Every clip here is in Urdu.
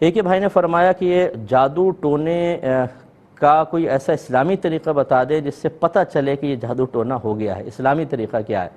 ایک بھائی نے فرمایا کہ یہ جادو ٹونے کا کوئی ایسا اسلامی طریقہ بتا دے جس سے پتہ چلے کہ یہ جادو ٹونا ہو گیا ہے، اسلامی طریقہ کیا ہے؟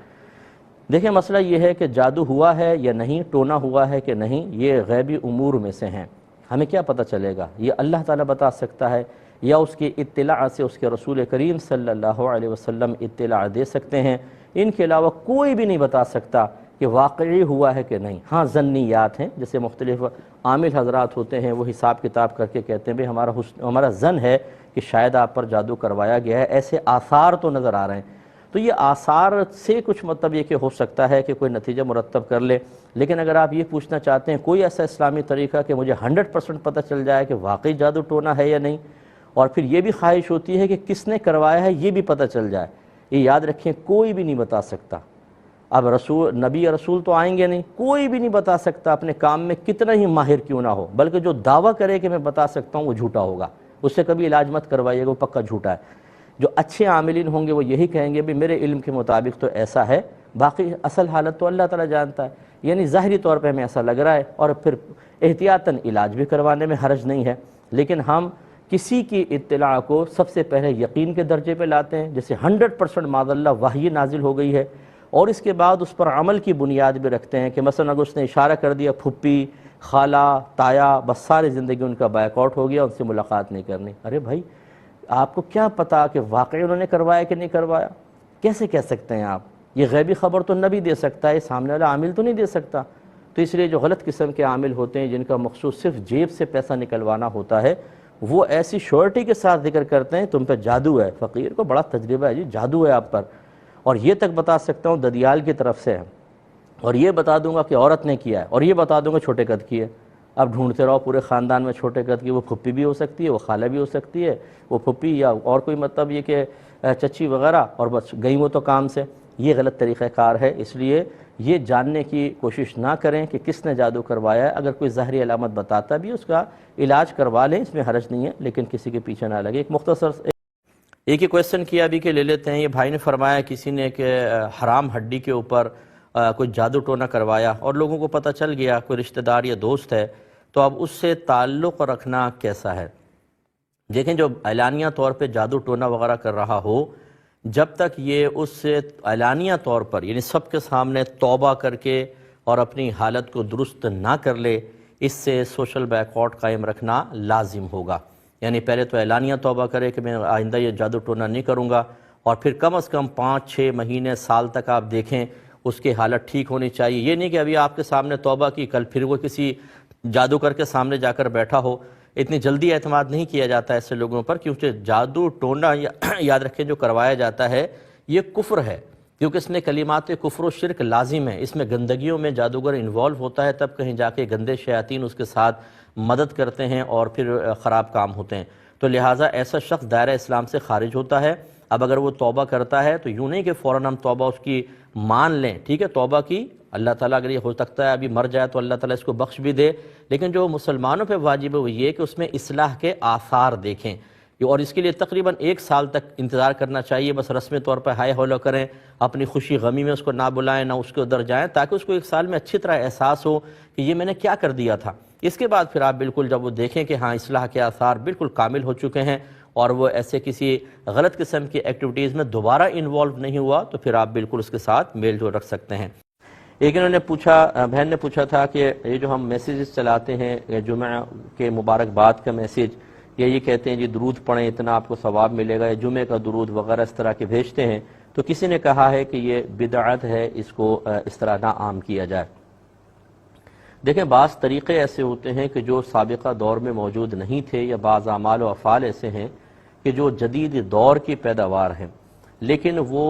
دیکھیں مسئلہ یہ ہے کہ جادو ہوا ہے یا نہیں، ٹونا ہوا ہے کہ نہیں، یہ غیبی امور میں سے ہیں، ہمیں کیا پتہ چلے گا؟ یہ اللہ تعالیٰ بتا سکتا ہے یا اس کی اطلاع سے اس کے رسول کریم صلی اللہ علیہ وسلم اطلاع دے سکتے ہیں، ان کے علاوہ کوئی بھی نہیں بتا سکتا کہ واقعی ہوا ہے کہ نہیں۔ ہاں ظنیات ہیں، جیسے مختلف عامل حضرات ہوتے ہیں، وہ حساب کتاب کر کے کہتے ہیں بھئی ہمارا ظن ہے کہ شاید آپ پر جادو کروایا گیا ہے، ایسے آثار تو نظر آ رہے ہیں۔ تو یہ آثار سے کچھ مطلب یہ کہ ہو سکتا ہے کہ کوئی نتیجہ مرتب کر لے، لیکن اگر آپ یہ پوچھنا چاہتے ہیں کوئی ایسا اسلامی طریقہ کہ مجھے 100% پتہ چل جائے کہ واقعی جادو ٹونا ہے یا نہیں، اور پھر یہ بھی خواہش ہوتی ہے کہ کس نے کروایا ہے یہ بھی پتہ چل جائے، یہ یاد رکھیں کوئی بھی نہیں بتا سکتا۔ اب نبی رسول تو آئیں گے نہیں، کوئی بھی نہیں بتا سکتا اپنے کام میں کتنا ہی ماہر کیوں نہ ہو، بلکہ جو دعویٰ کرے کہ میں بتا سکتا ہوں وہ جھوٹا ہوگا، اس سے کبھی علاج مت کروائیے گا، وہ پکا جھوٹا ہے۔ جو اچھے عاملین ہوں گے وہ یہی کہیں گے بھی میرے علم کے مطابق تو ایسا ہے، باقی اصل حالت تو اللہ تعالیٰ جانتا ہے، یعنی ظاہری طور پہ ہمیں ایسا لگ رہا ہے، اور پھر احتیاطاً علاج بھی کروانے میں حرج نہیں ہے، لیکن ہم کسی کی اطلاع کو سب سے پہلے یقین کے درجے پہ لاتے ہیں، جیسے 100% معاذ اللہ وحی نازل ہو گئی ہے، اور اس کے بعد اس پر عمل کی بنیاد بھی رکھتے ہیں کہ مثلا اگر اس نے اشارہ کر دیا پھپھی، خالہ، تایا، بس ساری زندگی ان کا بیک آؤٹ ہو گیا، ان سے ملاقات نہیں کرنی۔ ارے بھائی آپ کو کیا پتا کہ واقعی انہوں نے کروایا کہ نہیں کروایا؟ کیسے کہہ سکتے ہیں آپ؟ یہ غیبی خبر تو نبی دے سکتا ہے، سامنے والا عامل تو نہیں دے سکتا۔ تو اس لیے جو غلط قسم کے عامل ہوتے ہیں جن کا مقصود صرف جیب سے پیسہ نکلوانا ہوتا ہے، وہ ایسی شورٹی کے ساتھ ذکر کرتے ہیں تم پہ جادو ہے، فقیر کو بڑا تجربہ ہے جی، جادو ہے آپ پر، اور یہ تک بتا سکتا ہوں ددیال کی طرف سے ہے، اور یہ بتا دوں گا کہ عورت نے کیا ہے، اور یہ بتا دوں گا چھوٹے قد کی ہے۔ اب ڈھونڈتے رہو پورے خاندان میں چھوٹے قد کی، وہ پھپھی بھی ہو سکتی ہے، وہ خالہ بھی ہو سکتی ہے، وہ پھپھی یا اور کوئی مطلب یہ کہ چچی وغیرہ، اور بس گئی وہ تو کام سے۔ یہ غلط طریقہ کار ہے، اس لیے یہ جاننے کی کوشش نہ کریں کہ کس نے جادو کروایا ہے۔ اگر کوئی ظاہری علامت بتاتا بھی اس کا علاج کروا لیں، اس میں حرج نہیں ہے، لیکن کسی کے پیچھے نہ لگے۔ ایک مختصر ایک ہی کویسچن کیا ابھی کہ لے لیتے ہیں۔ یہ بھائی نے فرمایا کسی نے کہ حرام ہڈی کے اوپر کوئی جادو ٹونا کروایا اور لوگوں کو پتہ چل گیا، کوئی رشتہ دار یا دوست ہے، تو اب اس سے تعلق رکھنا کیسا ہے؟ دیکھیں جو اعلانیہ طور پہ جادو ٹونا وغیرہ کر رہا ہو، جب تک یہ اس سے اعلانیہ طور پر یعنی سب کے سامنے توبہ کر کے اور اپنی حالت کو درست نہ کر لے، اس سے سوشل بیک آؤٹ قائم رکھنا لازم ہوگا۔ یعنی پہلے تو اعلانیہ توبہ کرے کہ میں آئندہ یہ جادو ٹونا نہیں کروں گا، اور پھر کم از کم 5-6 مہینے سال تک آپ دیکھیں اس کی حالت ٹھیک ہونی چاہیے۔ یہ نہیں کہ ابھی آپ کے سامنے توبہ کی، کل پھر وہ کسی جادو کر کے سامنے جا کر بیٹھا ہو۔ اتنی جلدی اعتماد نہیں کیا جاتا ایسے لوگوں پر، کیونکہ جادو ٹونا یاد رکھیں جو کروایا جاتا ہے یہ کفر ہے، کیونکہ اس میں کلمات کفر و شرک لازم ہے، اس میں گندگیوں میں جادوگر انوالو ہوتا ہے، تب کہیں جا کے گندے شیاطین اس کے ساتھ مدد کرتے ہیں اور پھر خراب کام ہوتے ہیں۔ تو لہٰذا ایسا شخص دائرہ اسلام سے خارج ہوتا ہے۔ اب اگر وہ توبہ کرتا ہے تو یوں نہیں کہ فوراً ہم توبہ اس کی مان لیں، ٹھیک ہے توبہ کی، اللہ تعالیٰ اگر یہ ہو سکتا ہے ابھی مر جائے تو اللہ تعالیٰ اس کو بخش بھی دے، لیکن جو مسلمانوں پہ واجب ہے وہ یہ کہ اس میں اصلاح کے آثار دیکھیں، اور اس کے لیے تقریباً 1 سال تک انتظار کرنا چاہیے۔ بس رسمی طور پر ہائے ہولو کریں، اپنی خوشی غمی میں اس کو نہ بلائیں، نہ اس کے ادھر جائیں، تاکہ اس کو 1 سال میں اچھی طرح احساس ہو کہ یہ میں نے کیا کر دیا تھا۔ اس کے بعد پھر آپ بالکل جب وہ دیکھیں کہ ہاں اصلاح کے آثار بالکل کامل ہو چکے ہیں اور وہ ایسے کسی غلط قسم کی ایکٹیویٹیز میں دوبارہ انوالو نہیں ہوا، تو پھر آپ بالکل اس کے ساتھ میل جول رکھ سکتے ہیں۔ ایک انہوں نے پوچھا، بہن نے پوچھا تھا کہ یہ جو ہم میسیجز چلاتے ہیں جمعہ کے مبارکباد کا میسیج، یہ کہتے ہیں جی درود پڑھیں اتنا آپ کو ثواب ملے گا، یا جمعے کا درود وغیرہ اس طرح کے بھیجتے ہیں، تو کسی نے کہا ہے کہ یہ بدعت ہے، اس کو اس طرح نہ عام کیا جائے۔ دیکھیں بعض طریقے ایسے ہوتے ہیں کہ جو سابقہ دور میں موجود نہیں تھے، یا بعض اعمال و افعال ایسے ہیں کہ جو جدید دور کی پیداوار ہیں، لیکن وہ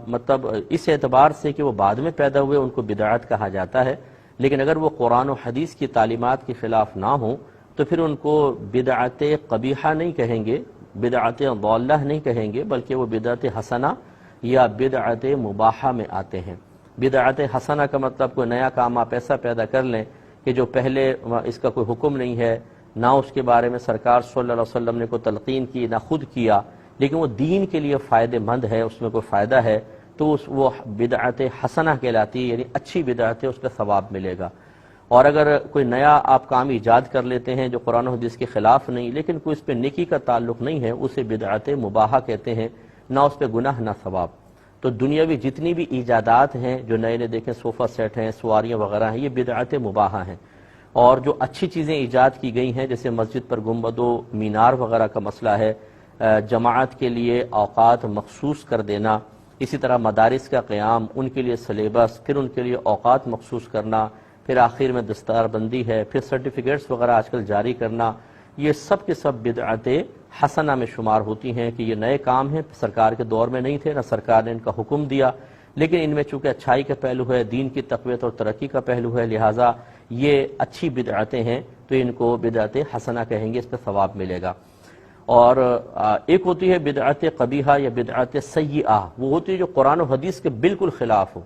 مطلب اس اعتبار سے کہ وہ بعد میں پیدا ہوئے ان کو بدعت کہا جاتا ہے، لیکن اگر وہ قرآن و حدیث کی تعلیمات کے خلاف نہ ہوں تو پھر ان کو بدعت قبیحہ نہیں کہیں گے، بدعت ضالہ نہیں کہیں گے، بلکہ وہ بدعت حسنہ یا بدعت مباحہ میں آتے ہیں۔ بدعت حسنہ کا مطلب کوئی نیا کام آپ ایسا پیدا کر لیں کہ جو پہلے اس کا کوئی حکم نہیں ہے، نہ اس کے بارے میں سرکار صلی اللہ علیہ وسلم نے کوئی تلقین کی، نہ خود کیا، لیکن وہ دین کے لیے فائدہ مند ہے، اس میں کوئی فائدہ ہے، تو وہ بدعت حسنہ کہلاتی ہے، یعنی اچھی بدعت ہے، اس کا ثواب ملے گا۔ اور اگر کوئی نیا آپ کام ایجاد کر لیتے ہیں جو قرآن و حدیث کے خلاف نہیں لیکن کوئی اس پہ نیکی کا تعلق نہیں ہے، اسے بدعت مباحہ کہتے ہیں، نہ اس پہ گناہ نہ ثواب۔ تو دنیاوی جتنی بھی ایجادات ہیں جو نئے نئے دیکھیں صوفہ سیٹ ہیں، سواریاں وغیرہ ہیں، یہ بدعت مباحہ ہیں۔ اور جو اچھی چیزیں ایجاد کی گئی ہیں جیسے مسجد پر گنبد و مینار وغیرہ کا مسئلہ ہے، جماعت کے لیے اوقات مخصوص کر دینا، اسی طرح مدارس کا قیام، ان کے لیے سلیبس، پھر ان کے لیے اوقات مخصوص کرنا، پھر آخر میں دستار بندی ہے، پھر سرٹیفکیٹس وغیرہ آج کل جاری کرنا، یہ سب کے سب بدعت حسنہ میں شمار ہوتی ہیں کہ یہ نئے کام ہیں، سرکار کے دور میں نہیں تھے، نہ سرکار نے ان کا حکم دیا، لیکن ان میں چونکہ اچھائی کا پہلو ہے، دین کی تقویت اور ترقی کا پہلو ہے، لہٰذا یہ اچھی بدعتیں ہیں تو ان کو بدعت حسنہ کہیں گے، اس پہ ثواب ملے گا۔ اور ایک ہوتی ہے بدعت قبیحہ یا بدعت سیئہ، وہ ہوتی ہے جو قرآن و حدیث کے بالکل خلاف ہو،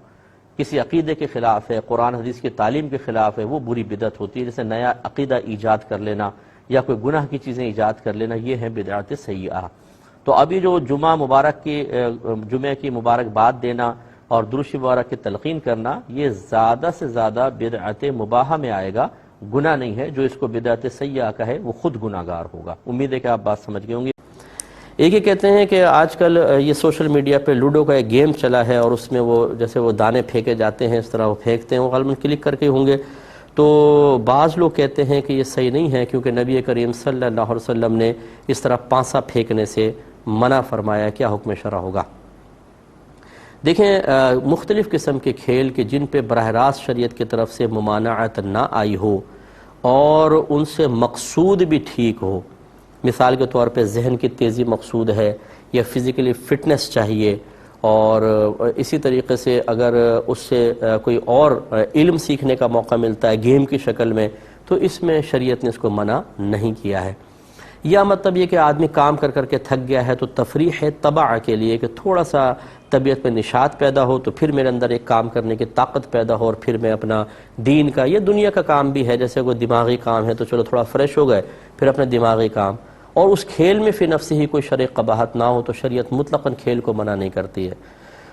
کسی عقیدے کے خلاف ہے، قرآن حدیث کی تعلیم کے خلاف ہے، وہ بری بدعت ہوتی ہے، جیسے نیا عقیدہ ایجاد کر لینا یا کوئی گناہ کی چیزیں ایجاد کر لینا، یہ ہے بدعت سیئہ۔ تو ابھی جو جمعہ کی مبارکباد دینا اور درود مبارک کی تلقین کرنا، یہ زیادہ سے زیادہ بدعت مباحہ میں آئے گا، گناہ نہیں ہے۔ جو اس کو بدعت سیئہ کہے وہ خود گناہگار ہوگا۔ امید ہے کہ آپ بات سمجھ گئے ہوں گے۔ ایک ہی کہتے ہیں کہ آج کل یہ سوشل میڈیا پہ لوڈو کا ایک گیم چلا ہے اور اس میں وہ جیسے وہ دانے پھینکے جاتے ہیں اس طرح وہ پھینکتے ہیں، وہ غالباً کلک کر کے ہوں گے۔ تو بعض لوگ کہتے ہیں کہ یہ صحیح نہیں ہے کیونکہ نبی کریم صلی اللہ علیہ وسلم نے اس طرح پانسا پھینکنے سے منع فرمایا، کیا حکم شرع ہوگا؟ دیکھیں، مختلف قسم کے کھیل کے جن پہ براہ راست شریعت کی طرف سے ممانعت نہ آئی ہو اور ان سے مقصود بھی ٹھیک ہو، مثال کے طور پہ ذہن کی تیزی مقصود ہے یا فزیکلی فٹنس چاہیے، اور اسی طریقے سے اگر اس سے کوئی اور علم سیکھنے کا موقع ملتا ہے گیم کی شکل میں، تو اس میں شریعت نے اس کو منع نہیں کیا ہے۔ یا مطلب یہ کہ آدمی کام کر کر کے تھک گیا ہے تو تفریح طبع کے لیے کہ تھوڑا سا طبیعت میں نشاط پیدا ہو تو پھر میرے اندر ایک کام کرنے کی طاقت پیدا ہو، اور پھر میں اپنا دین کا یا دنیا کا کام بھی ہے، جیسے کوئی دماغی کام ہے تو چلو تھوڑا فریش ہو گئے، پھر اپنے دماغی کام، اور اس کھیل میں فی نفس ہی کوئی شرعی قباحت نہ ہو تو شریعت مطلقاً کھیل کو منع نہیں کرتی ہے۔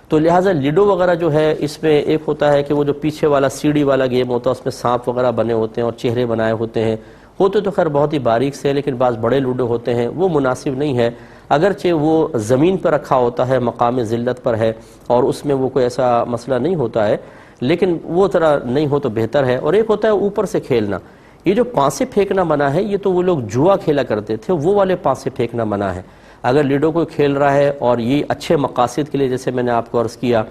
تو لہٰذا لیڈو وغیرہ جو ہے اس میں ایک ہوتا ہے کہ وہ جو پیچھے والا سیڑھی والا گیم ہوتا ہے اس میں سانپ وغیرہ بنے ہوتے ہیں اور چہرے بنائے ہوتے ہیں، ہوتے تو خیر بہت ہی باریک سے، لیکن بعض بڑے لوڈو ہوتے ہیں، وہ مناسب نہیں ہے، اگرچہ وہ زمین پر رکھا ہوتا ہے، مقام ذلت پر ہے اور اس میں وہ کوئی ایسا مسئلہ نہیں ہوتا ہے، لیکن وہ طرح نہیں ہو تو بہتر ہے۔ اور ایک ہوتا ہے اوپر سے کھیلنا، یہ جو پانسے پھینکنا منع ہے، یہ تو وہ لوگ جوا کھیلا کرتے تھے، وہ والے پانسے پھینکنا منع ہے۔ اگر لیڈو کوئی کھیل رہا ہے اور یہ اچھے مقاصد کے لیے، جیسے میں نے آپ کو عرض کیا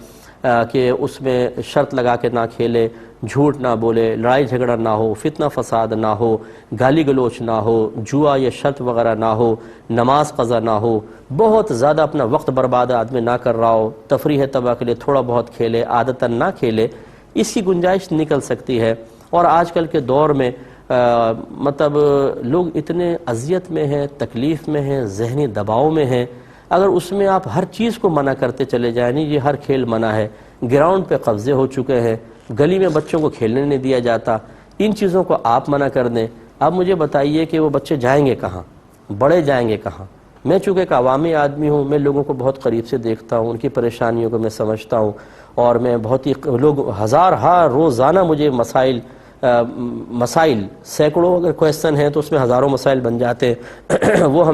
کہ اس میں شرط لگا کے نہ کھیلے، جھوٹ نہ بولے، لڑائی جھگڑا نہ ہو، فتنہ فساد نہ ہو، گالی گلوچ نہ ہو، جوا یا شرط وغیرہ نہ ہو، نماز قضا نہ ہو، بہت زیادہ اپنا وقت برباد آدمی نہ کر رہا ہو، تفریح طبع کے لیے تھوڑا بہت کھیلے، عادتاً نہ کھیلے، اس کی گنجائش نکل سکتی ہے۔ اور آج کل کے دور میں مطلب لوگ اتنے اذیت میں ہیں، تکلیف میں ہیں، ذہنی دباؤ میں ہیں، اگر اس میں آپ ہر چیز کو منع کرتے چلے جائیں، نہیں یہ ہر کھیل منع ہے، گراؤنڈ پہ قبضے ہو چکے ہیں، گلی میں بچوں کو کھیلنے نہیں دیا جاتا، ان چیزوں کو آپ منع کر دیں، اب مجھے بتائیے کہ وہ بچے جائیں گے کہاں، بڑے جائیں گے کہاں؟ میں چونکہ ایک عوامی آدمی ہوں، میں لوگوں کو بہت قریب سے دیکھتا ہوں، ان کی پریشانیوں کو میں سمجھتا ہوں، اور میں بہت ہی لوگ ہزارہ روزانہ مجھے مسائل سینکڑوں اگر کویسچن ہیں تو اس میں ہزاروں مسائل بن جاتے ہیں وہ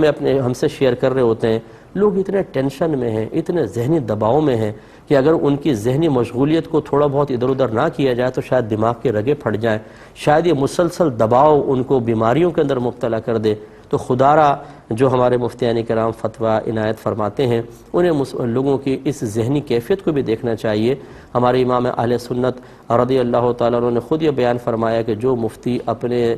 ہم سے شیئر کر رہے ہوتے ہیں۔ لوگ اتنے ٹینشن میں ہیں، اتنے ذہنی دباؤ میں ہیں کہ اگر ان کی ذہنی مشغولیت کو تھوڑا بہت ادھر ادھر نہ کیا جائے تو شاید دماغ کے رگے پھٹ جائیں، شاید یہ مسلسل دباؤ ان کو بیماریوں کے اندر مبتلا کر دے۔ تو خدا را جو ہمارے مفتیان کرام فتویٰ عنایت فرماتے ہیں، انہیں لوگوں کی اس ذہنی کیفیت کو بھی دیکھنا چاہیے۔ ہمارے امام اہل سنت رضی اللہ تعالیٰ عنہ نے خود یہ بیان فرمایا کہ جو مفتی اپنے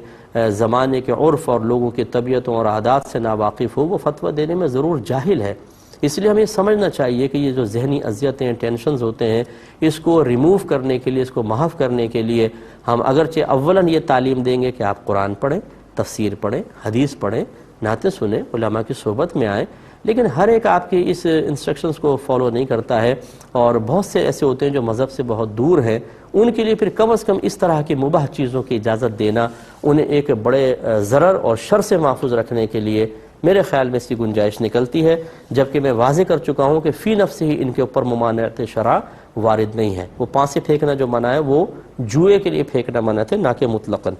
زمانے کے عرف اور لوگوں کی طبیعتوں اور عادات سے ناواقف ہو، وہ فتویٰ دینے میں ضرور جاہل ہے۔ اس لیے ہمیں سمجھنا چاہیے کہ یہ جو ذہنی اذیتیں ٹینشنز ہوتے ہیں، اس کو ریموو کرنے کے لیے، اس کو محو کرنے کے لیے ہم اگرچہ اولاً یہ تعلیم دیں گے کہ آپ قرآن پڑھیں، تفسیر پڑھیں، حدیث پڑھیں، نعتیں سنیں، علماء کی صحبت میں آئیں، لیکن ہر ایک آپ کی اس انسٹرکشنز کو فالو نہیں کرتا ہے، اور بہت سے ایسے ہوتے ہیں جو مذہب سے بہت دور ہیں، ان کے لیے پھر کم از کم اس طرح کی مباح چیزوں کی اجازت دینا انہیں ایک بڑے ضرر اور شر سے محفوظ رکھنے کے لیے میرے خیال میں اس کی گنجائش نکلتی ہے، جبکہ میں واضح کر چکا ہوں کہ فی نفس ہی ان کے اوپر ممانعت شرع وارد نہیں ہے۔ وہ پانسے پھینکنا جو منع ہے وہ جوئے کے لیے پھینکنا منع تھے، نہ کہ مطلقاً۔